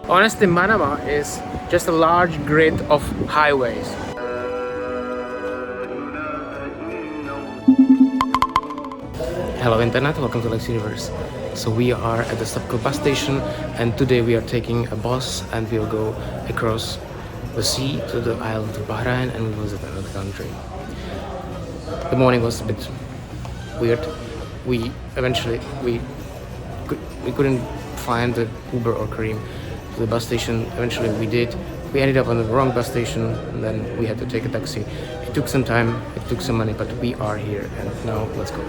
Honestly, Manama is just a large grid of highways. Hello internet, welcome to Lex Universe. So we are at the Subco bus station and today we are taking a bus and we'll go across the sea to the island of Bahrain and we'll visit another country. The morning was a bit weird. We couldn't find the Uber or Kareem to the bus station. Eventually we did. We ended up on the wrong bus station and then we had to take a taxi. It took some time, it took some money, but we are here and now let's go.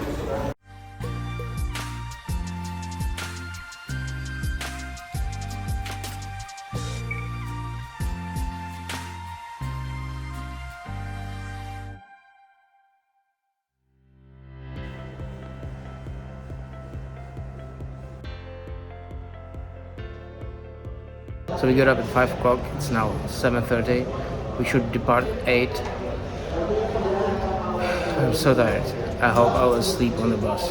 So we got up at 5 o'clock, it's now 7:30. We should depart at 8. I'm so tired. I hope I will sleep on the bus.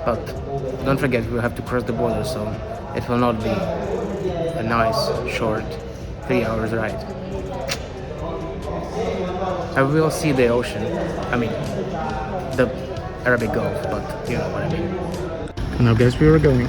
But don't forget, we'll have to cross the border, so it will not be a nice, short 3 hours ride. I will see the ocean, I mean, the Arabic Gulf, but you know what I mean. And I guess we were going.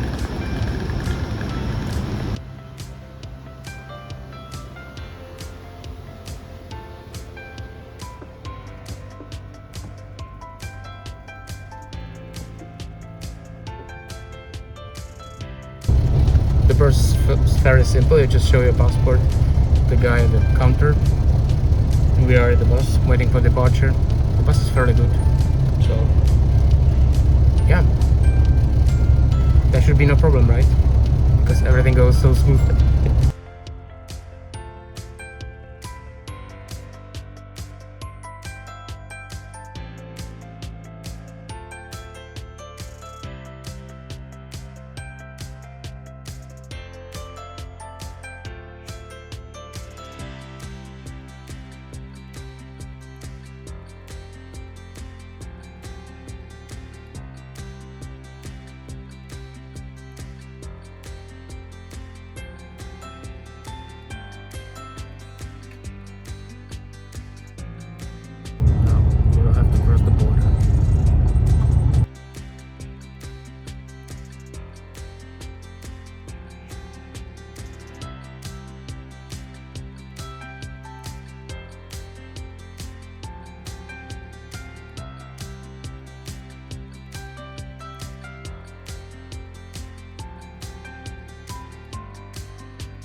The process is very simple. You just show your passport to the guy at the counter and we are at the bus waiting for departure. The bus is fairly good, so yeah, there should be no problem, right? Because everything goes so smoothly.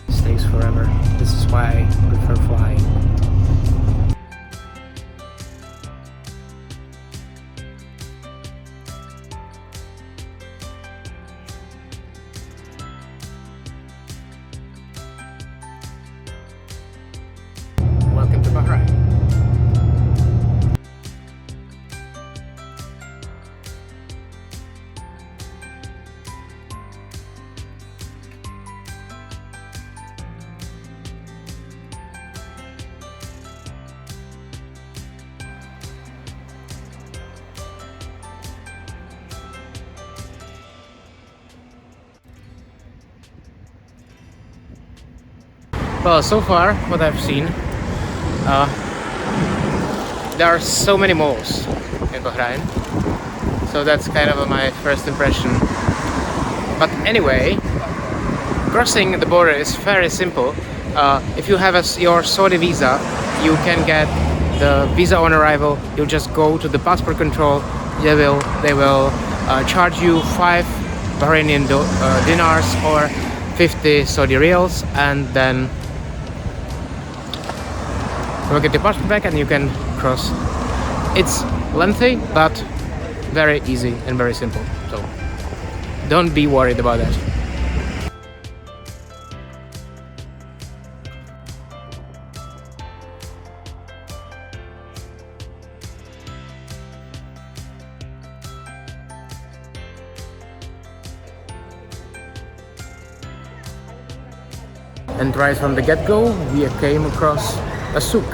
Stays forever. This is why I prefer flying. Welcome to Bahrain. Well, so far, what I've seen, there are so many malls in Bahrain, so that's kind of my first impression. But anyway, crossing the border is very simple. If you have your Saudi visa, you can get the visa on arrival. You just go to the passport control. They will charge you 5 Bahraini dinars or 50 Saudi riyals, and then you'll get your passport back and you can cross. It's lengthy, but very easy and very simple. So don't be worried about that. And right from the get-go, we came across a souk.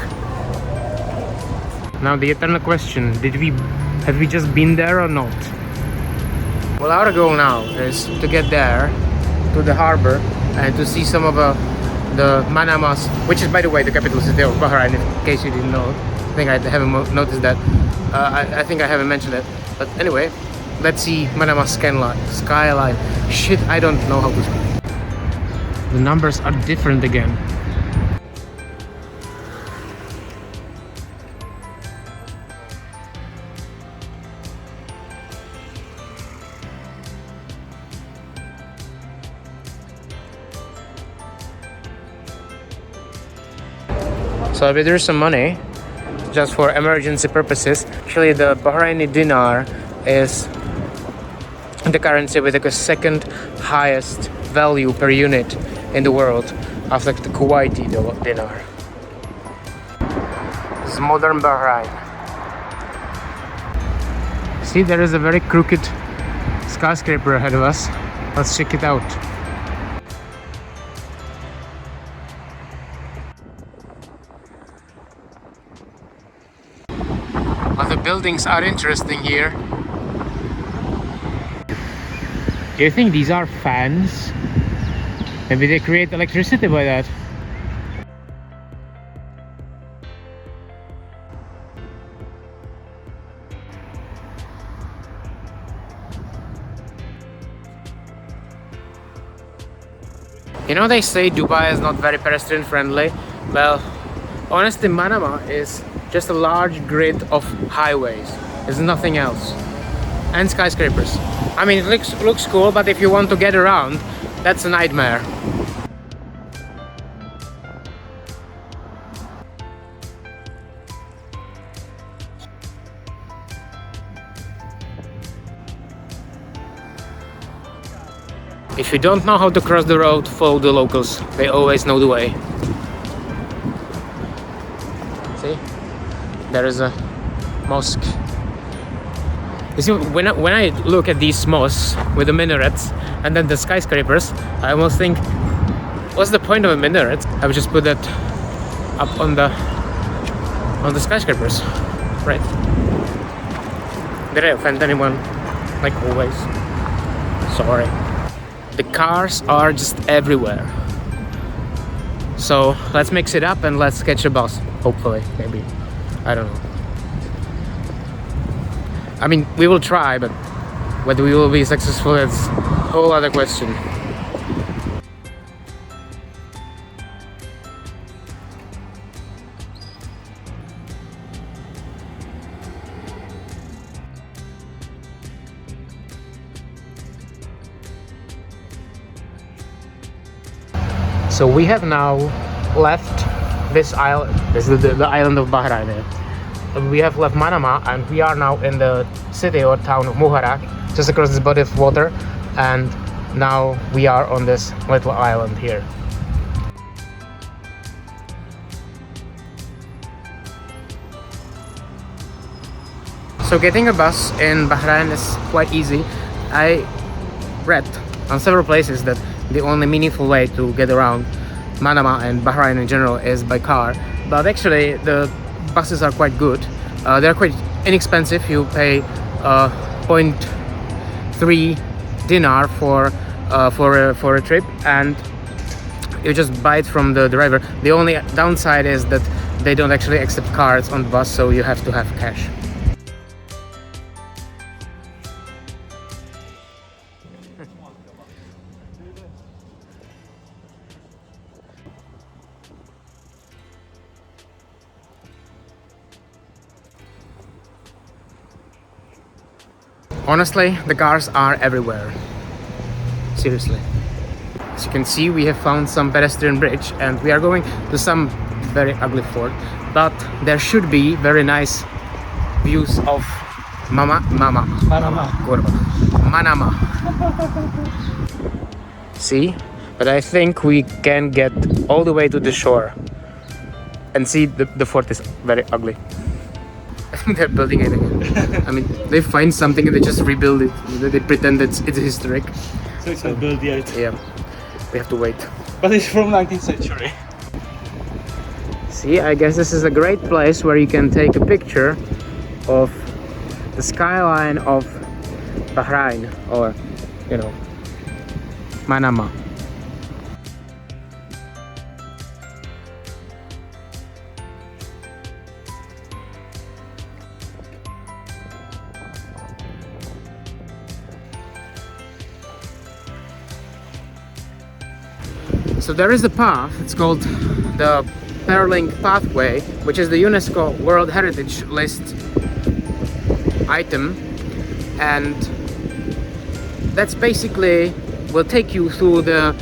Now the eternal question, have we just been there or not? Well, our goal now is to get there to the harbor and to see some of the the Manama, which is, by the way, the capital city of Bahrain, in case you didn't know. I think I haven't noticed that. I think I haven't mentioned it. But anyway, let's see Manama skyline. Shit, I don't know how to speak. The numbers are different again. So I withdrew some money just for emergency purposes. Actually, the Bahraini dinar is the currency with the second highest value per unit in the world after the Kuwaiti dinar. This is modern Bahrain. See, there is a very crooked skyscraper ahead of us. Let's check it out. But the buildings are interesting here. Do you think these are fans? Maybe they create electricity by that. You know, they say Dubai is not very pedestrian friendly. Well, honestly, Manama is just a large grid of highways. There's nothing else. And skyscrapers. I mean, it looks cool, but if you want to get around, that's a nightmare. If you don't know how to cross the road, follow the locals. They always know the way. See? There is a mosque. You see, when I look at these mosques with the minarets and then the skyscrapers, I almost think, what's the point of a minaret? I would just put that up on the skyscrapers, right? Did I offend anyone? Like always. Sorry. The cars are just everywhere. So let's mix it up and let's catch a bus. Hopefully, maybe. I don't know. I mean, we will try, but whether we will be successful is a whole other question. So we have now left this island. This is the island of Bahrain. We have left Manama and we are now in the city or town of Muharraq, just across this body of water, and now we are on this little island here. So getting a bus in Bahrain is quite easy. I read on several places that the only meaningful way to get around Manama and Bahrain in general is by car, but actually the buses are quite good. They're quite inexpensive. You pay 0.3 dinar for a trip, and you just buy it from the driver. The only downside is that they don't actually accept cards on the bus, so you have to have cash. Honestly, the cars are everywhere. Seriously. As you can see, we have found some pedestrian bridge and we are going to some very ugly fort, but there should be very nice views of Manama. See? But I think we can get all the way to the shore and see the fort is very ugly. I think they're building it again. I mean, they find something and they just rebuild it. They pretend it's historic. So it's not built yet. Yeah, we have to wait. But it's from 19th century. See, I guess this is a great place where you can take a picture of the skyline of Bahrain, or, you know, Manama. So there is a path, it's called the Pearling Pathway, which is the UNESCO World Heritage List item, and that's basically will take you through the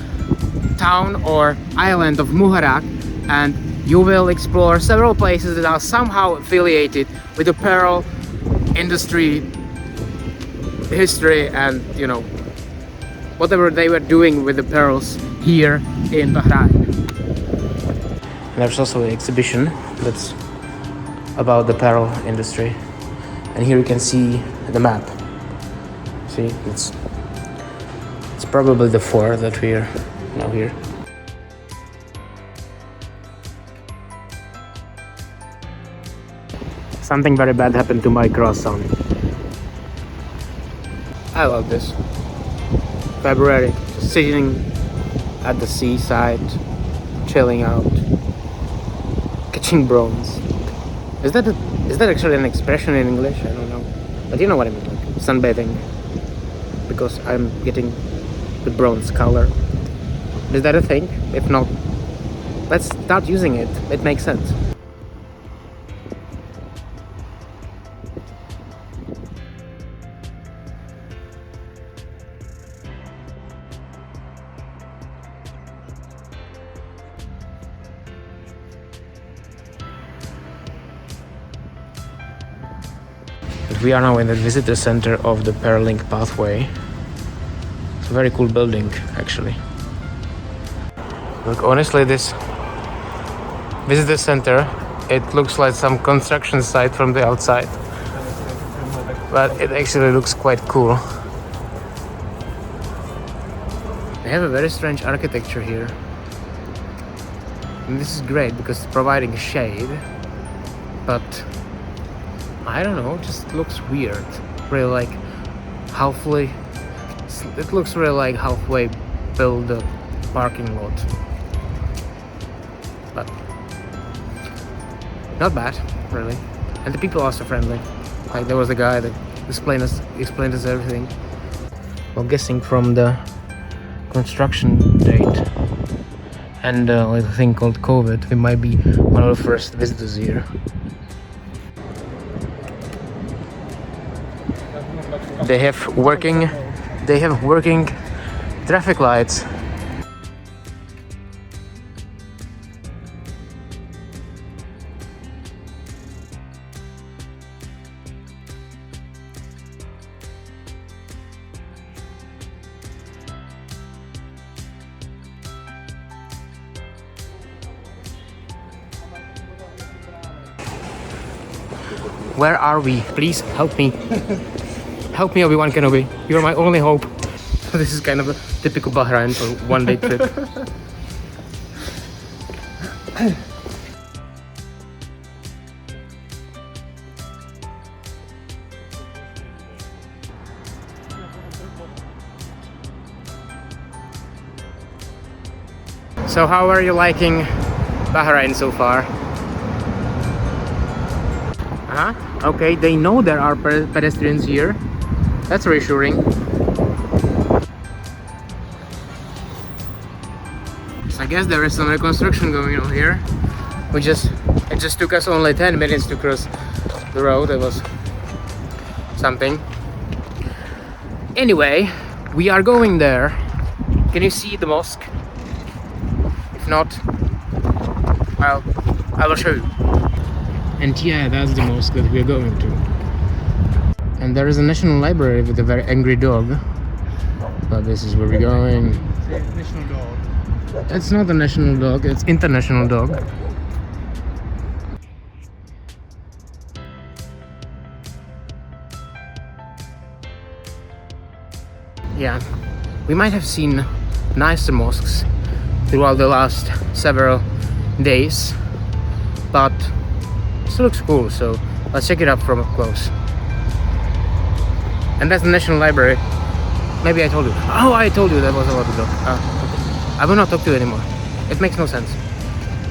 town or island of Muharraq, and you will explore several places that are somehow affiliated with the pearl industry history, and you know, whatever they were doing with the pearls here in Bahrain. And there's also an exhibition that's about the pearl industry, and here you can see the map. See, it's probably the fort that we're now here. Something very bad happened to my croissant. I love this. February, just sitting at the seaside, chilling out, catching prawns. Is that actually an expression in English? I don't know, but you know what I mean, like sunbathing. Because I'm getting the bronze color. Is that a thing? If not, let's start using it. It makes sense. We are now in the visitor center of the Pearling Pathway. It's a very cool building, actually. Look, honestly, this visitor center, it looks like some construction site from the outside, but it actually looks quite cool. They have a very strange architecture here, and this is great because it's providing shade, but I don't know, it just looks weird. Really like halfway. It looks really like halfway built the parking lot. But not bad, really. And the people are so friendly. Like there was a guy that explained us everything. Well, guessing from the construction date and a little thing called COVID, we might be one of the first visitors here. They have working traffic lights. Where are we? Please help me. Help me, Obi-Wan Kenobi. You're my only hope. This is kind of a typical Bahrain for one-day trip. So how are you liking Bahrain so far? Okay, they know there are pedestrians here. That's reassuring. So I guess there is some reconstruction going on here. It just took us only 10 minutes to cross the road. It was something. Anyway, we are going there. Can you see the mosque? If not, well, I will show you. And yeah, that's the mosque that we're going to. And there is a national library with a very angry dog. But this is where we're going. National dog. It's not a national dog, it's international dog. Yeah, we might have seen nicer mosques throughout the last several days, but it still looks cool, so let's check it out from up close. And that's the National Library. Maybe I told you. Oh, I told you that was about the dog. Okay. I will not talk to you anymore. It makes no sense.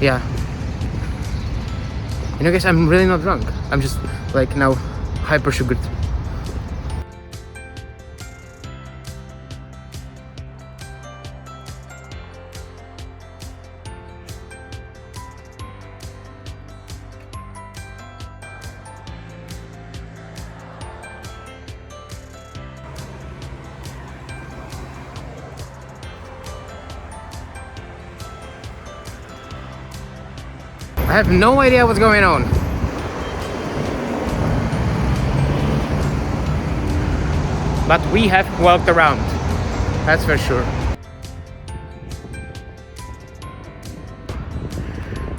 Yeah. You know, guys, I'm really not drunk. I'm just like now hyper sugared. I have no idea what's going on. But we have walked around, that's for sure.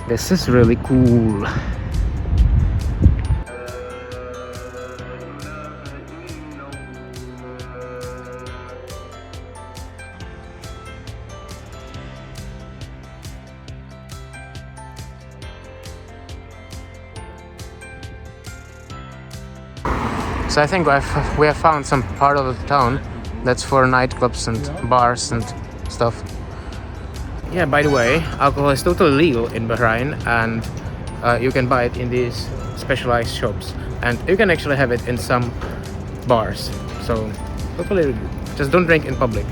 This is really cool. So I think we have found some part of the town that's for nightclubs and bars and stuff. Yeah, by the way, alcohol is totally legal in Bahrain, and you can buy it in these specialized shops, and you can actually have it in some bars. So totally legal. Just don't drink in public.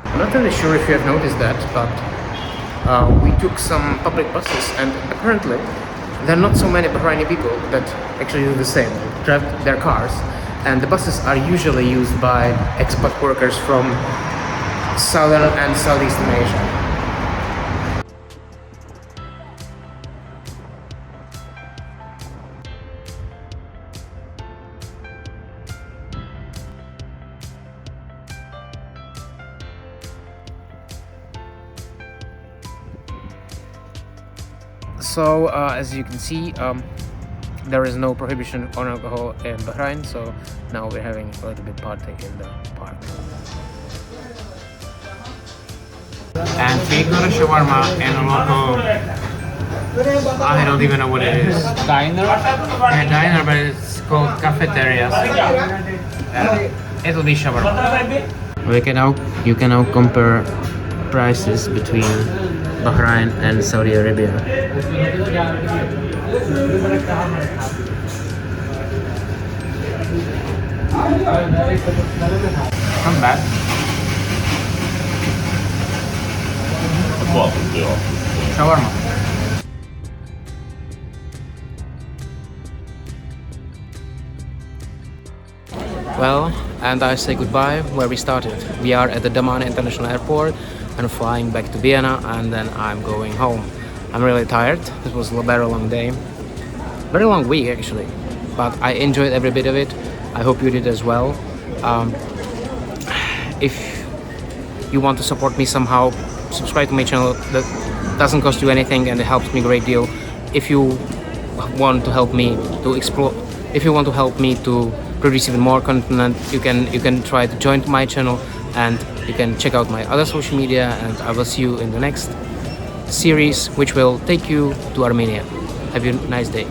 I'm not really sure if you have noticed that, but we took some public buses, and apparently there are not so many Bahraini people that actually do the same, drive their cars, and the buses are usually used by expat workers from Southern and Southeastern Asia. So as you can see, there is no prohibition on alcohol in Bahrain, so now we're having a little bit party in the park. And we got a shawarma and a local, I don't even know what it is. Diner? A diner, but it's called cafeteria. It'll be shawarma. You can now compare prices between Bahrain and Saudi Arabia. Not bad. Shawarma. Well, and I say goodbye where we started. We are at the Dammam International Airport and flying back to Vienna, and then I'm going home. I'm really tired. It was a very long day. Very long week actually. But I enjoyed every bit of it. I hope you did as well. If you want to support me somehow, subscribe to my channel. That doesn't cost you anything and it helps me a great deal. If you want to help me to explore, if you want to help me to produce even more content, you can try to join my channel, and you can check out my other social media, and I will see you in the next series, which will take you to Armenia. Have a nice day.